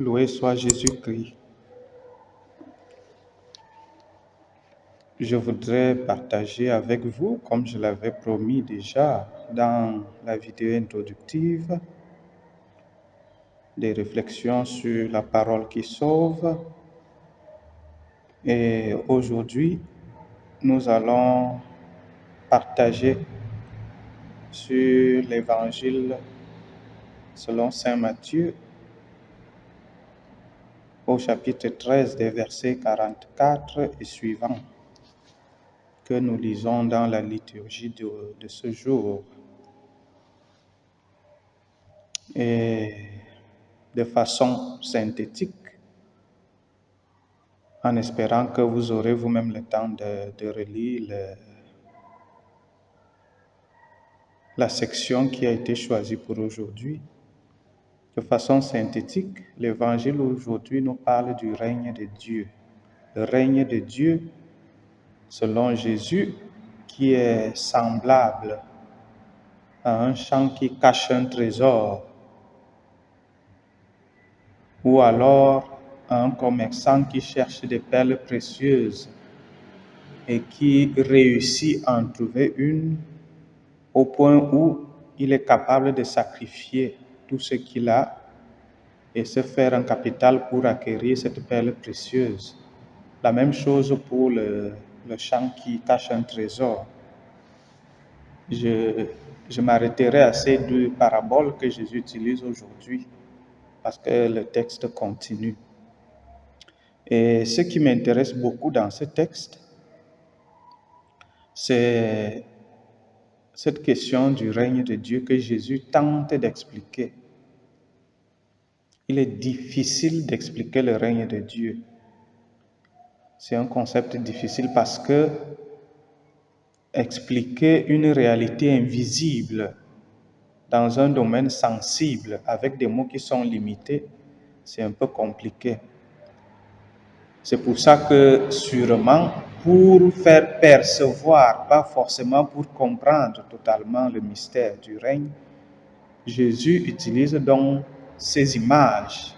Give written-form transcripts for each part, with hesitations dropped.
Loué soit Jésus-Christ. Je voudrais partager avec vous, comme je l'avais promis déjà dans la vidéo introductive, des réflexions sur la parole qui sauve. Et aujourd'hui, nous allons partager sur l'évangile selon saint Matthieu au chapitre 13 des versets 44 et suivants que nous lisons dans la liturgie de ce jour. Et de façon synthétique, en espérant que vous aurez vous-même le temps de relire la section qui a été choisie pour aujourd'hui. De façon synthétique, l'évangile aujourd'hui nous parle du règne de Dieu. Le règne de Dieu, selon Jésus, qui est semblable à un champ qui cache un trésor, ou alors à un commerçant qui cherche des perles précieuses et qui réussit à en trouver une au point où il est capable de sacrifier tout ce qu'il a et se faire un capital pour acquérir cette perle précieuse. La même chose pour le champ qui cache un trésor. Je m'arrêterai à ces deux paraboles que Jésus utilise aujourd'hui parce que le texte continue. Et ce qui m'intéresse beaucoup dans ce texte, c'est cette question du règne de Dieu que Jésus tente d'expliquer. Il est difficile d'expliquer le règne de Dieu. C'est un concept difficile parce que expliquer une réalité invisible dans un domaine sensible avec des mots qui sont limités, c'est un peu compliqué. C'est pour ça que sûrement, pour faire percevoir, pas forcément pour comprendre totalement le mystère du règne, Jésus utilise donc ces images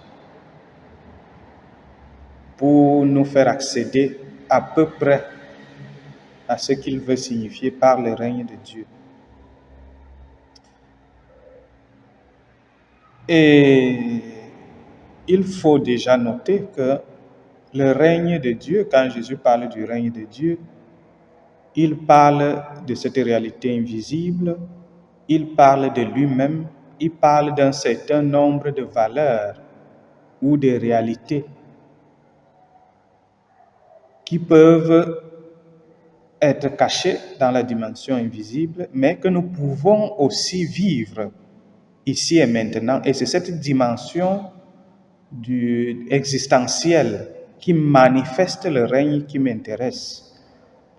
pour nous faire accéder à peu près à ce qu'il veut signifier par le règne de Dieu. Et il faut déjà noter que le règne de Dieu, quand Jésus parle du règne de Dieu, il parle de cette réalité invisible, il parle de lui-même, il parle d'un certain nombre de valeurs ou de réalités qui peuvent être cachées dans la dimension invisible, mais que nous pouvons aussi vivre ici et maintenant. Et c'est cette dimension existentielle qui manifeste le règne qui m'intéresse.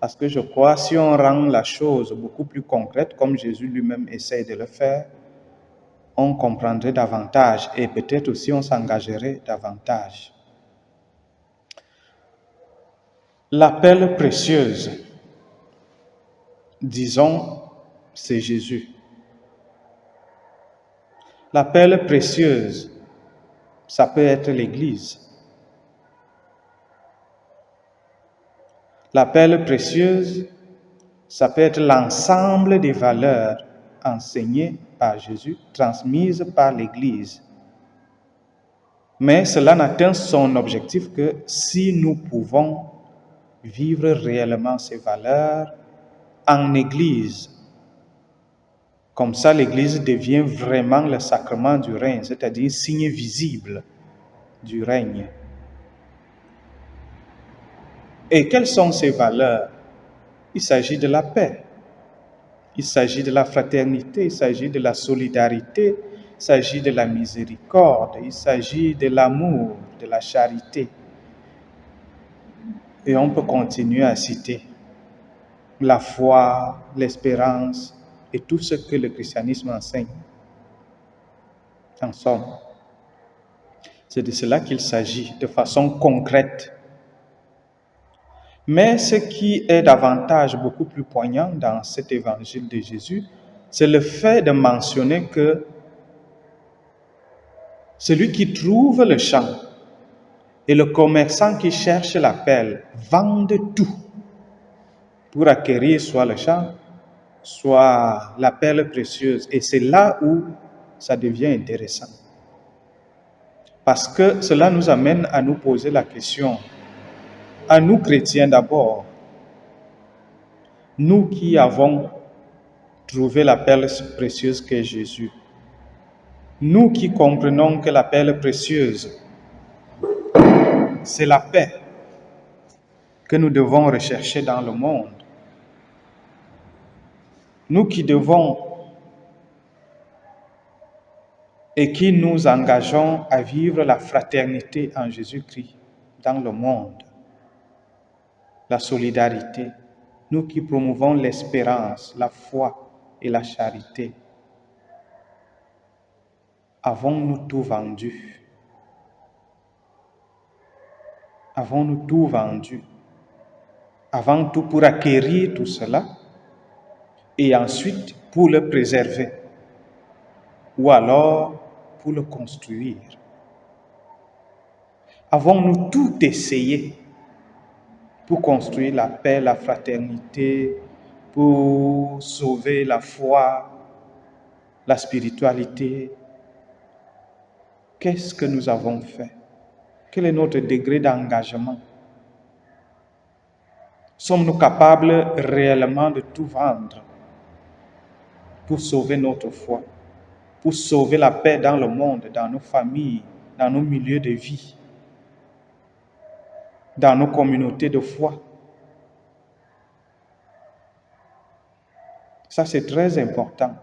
Parce que je crois, si on rend la chose beaucoup plus concrète, comme Jésus lui-même essaie de le faire, on comprendrait davantage et peut-être aussi on s'engagerait davantage. La perle précieuse, disons, c'est Jésus. La perle précieuse, ça peut être l'Église. La perle précieuse, ça peut être l'ensemble des valeurs enseignées par Jésus, transmises par l'Église. Mais cela n'atteint son objectif que si nous pouvons vivre réellement ces valeurs en Église. Comme ça, l'Église devient vraiment le sacrement du règne, c'est-à-dire signe visible du règne. Et quelles sont ces valeurs? Il s'agit de la paix, il s'agit de la fraternité, il s'agit de la solidarité, il s'agit de la miséricorde, il s'agit de l'amour, de la charité. Et on peut continuer à citer la foi, l'espérance et tout ce que le christianisme enseigne. En somme, c'est de cela qu'il s'agit de façon concrète. Mais ce qui est davantage beaucoup plus poignant dans cet évangile de Jésus, c'est le fait de mentionner que Celui qui trouve le champ et le commerçant qui cherche la perle vendent tout pour acquérir soit le champ, soit la perle précieuse. Et c'est là où ça devient intéressant. Parce que cela nous amène à nous poser la question, à nous chrétiens d'abord, nous qui avons trouvé la perle précieuse qu'est Jésus, nous qui comprenons que la perle précieuse, c'est la paix que nous devons rechercher dans le monde. Nous qui devons et qui nous engageons à vivre la fraternité en Jésus-Christ dans le monde, la solidarité, nous qui promouvons l'espérance, la foi et la charité, avons-nous tout vendu? Avons-nous tout vendu? Avant tout pour acquérir tout cela et ensuite pour le préserver ou alors pour le construire? Avons-nous tout essayé pour construire la paix, la fraternité, pour sauver la foi, la spiritualité? Qu'est-ce que nous avons fait? Quel est notre degré d'engagement? Sommes-nous capables réellement de tout vendre pour sauver notre foi, pour sauver la paix dans le monde, dans nos familles, dans nos milieux de vie, dans nos communautés de foi? Ça, c'est très important.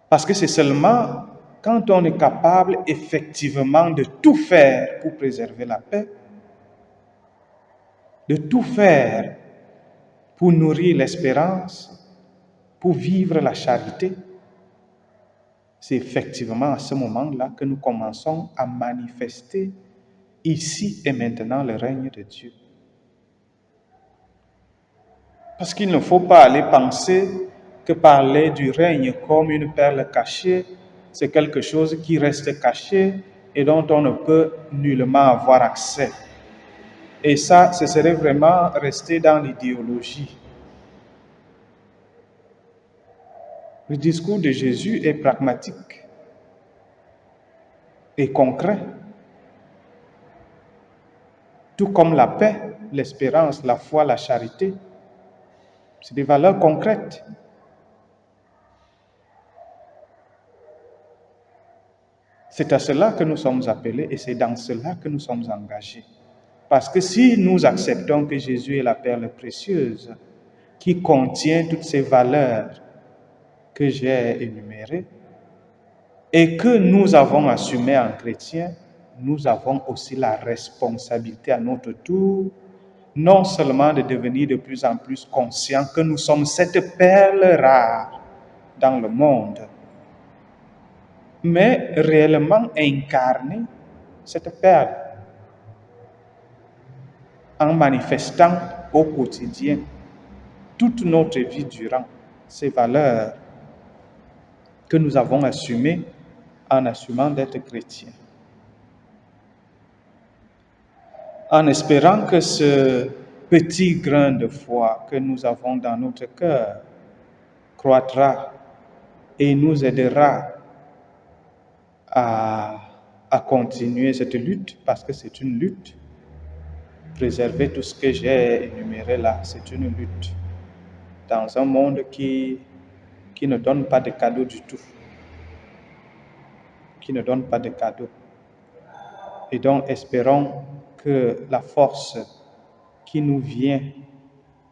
Parce que c'est seulement quand on est capable effectivement de tout faire pour préserver la paix, de tout faire pour nourrir l'espérance, pour vivre la charité, c'est effectivement à ce moment-là que nous commençons à manifester ici et maintenant le règne de Dieu. Parce qu'il ne faut pas aller penser que parler du règne comme une perle cachée, c'est quelque chose qui reste caché et dont on ne peut nullement avoir accès. Et ça, ce serait vraiment rester dans l'idéologie. Le discours de Jésus est pragmatique et concret. Tout comme la paix, l'espérance, la foi, la charité, c'est des valeurs concrètes. C'est à cela que nous sommes appelés et c'est dans cela que nous sommes engagés. Parce que si nous acceptons que Jésus est la perle précieuse qui contient toutes ces valeurs que j'ai énumérées et que nous avons assumées en chrétien, nous avons aussi la responsabilité à notre tour, non seulement de devenir de plus en plus conscients que nous sommes cette perle rare dans le monde, mais réellement incarner cette perle en manifestant au quotidien toute notre vie durant ces valeurs que nous avons assumées en assumant d'être chrétiens. En espérant que ce petit grain de foi que nous avons dans notre cœur croîtra et nous aidera à continuer cette lutte, parce que c'est une lutte. Préserver tout ce que j'ai énuméré là, c'est une lutte dans un monde qui ne donne pas de cadeaux du tout, qui ne donne pas de cadeaux. Et donc, espérons que la force qui nous vient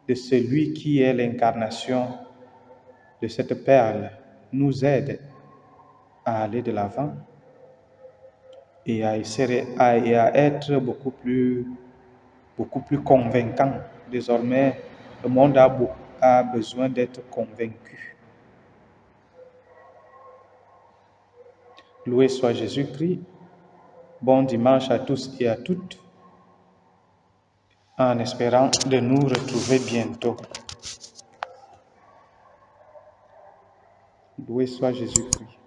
de celui qui est l'incarnation de cette perle nous aide à aller de l'avant et à être beaucoup plus convaincant. Désormais, le monde a besoin d'être convaincu. Loué soit Jésus-Christ. Bon dimanche à tous et à toutes, en espérant de nous retrouver bientôt. Loué soit Jésus-Christ.